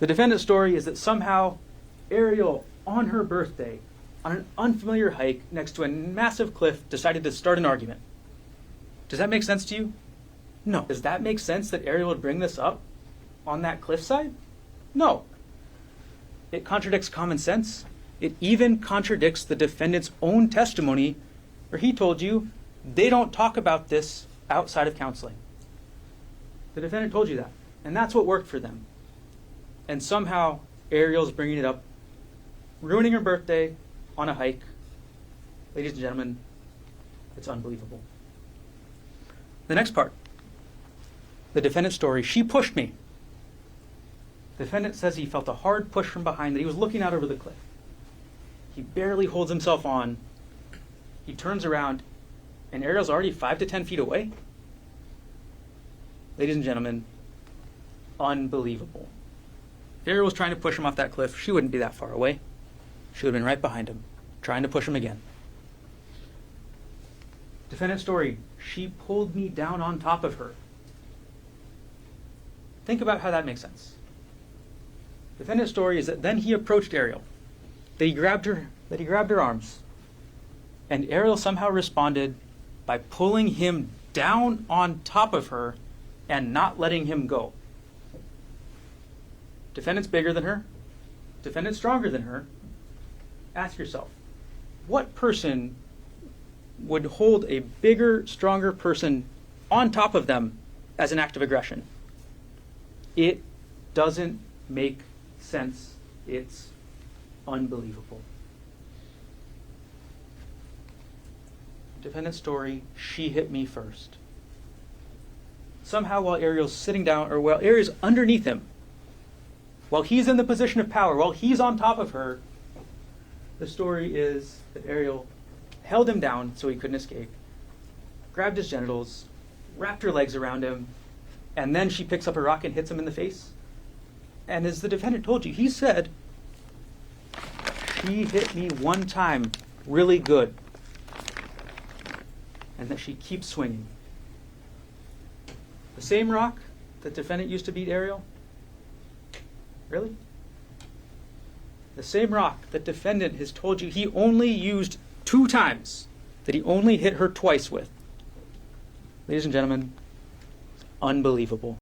The defendant's story is that somehow Ariel, on her birthday, on an unfamiliar hike next to a massive cliff, decided to start an argument. Does that make sense to you? No. Does that make sense that Ariel would bring this up on that cliffside? No. It contradicts common sense. It even contradicts the defendant's own testimony, where he told you they don't talk about this outside of counseling. The defendant told you that, and that's what worked for them. And somehow Ariel's bringing it up, ruining her birthday on a hike. Ladies and gentlemen, it's unbelievable. The next part, the defendant's story, she pushed me. The defendant says he felt a hard push from behind, that he was looking out over the cliff. He barely holds himself on. He turns around, and Ariel's already 5 to 10 feet away. Ladies and gentlemen, unbelievable. If Ariel was trying to push him off that cliff, she wouldn't be that far away. She would have been right behind him, trying to push him again. Defendant's story, she pulled me down on top of her. Think about how that makes sense. Defendant's story is that then he approached Ariel, that he grabbed her arms, and Ariel somehow responded by pulling him down on top of her and not letting him go. Defendant's bigger than her. Defendant's stronger than her. Ask yourself, what person would hold a bigger, stronger person on top of them as an act of aggression? It doesn't make sense. It's unbelievable. Defendant's story, she hit me first. Somehow while Ariel's sitting down, or while Ariel's underneath him, while he's in the position of power, while he's on top of her, the story is that Ariel held him down so he couldn't escape, grabbed his genitals, wrapped her legs around him, and then she picks up a rock and hits him in the face. And as the defendant told you, he said, she hit me one time really good, and that she keeps swinging. The same rock that defendant used to beat Ariel? Really? The same rock that defendant has told you he only used 2 times, that he only hit her twice with. Ladies and gentlemen, unbelievable.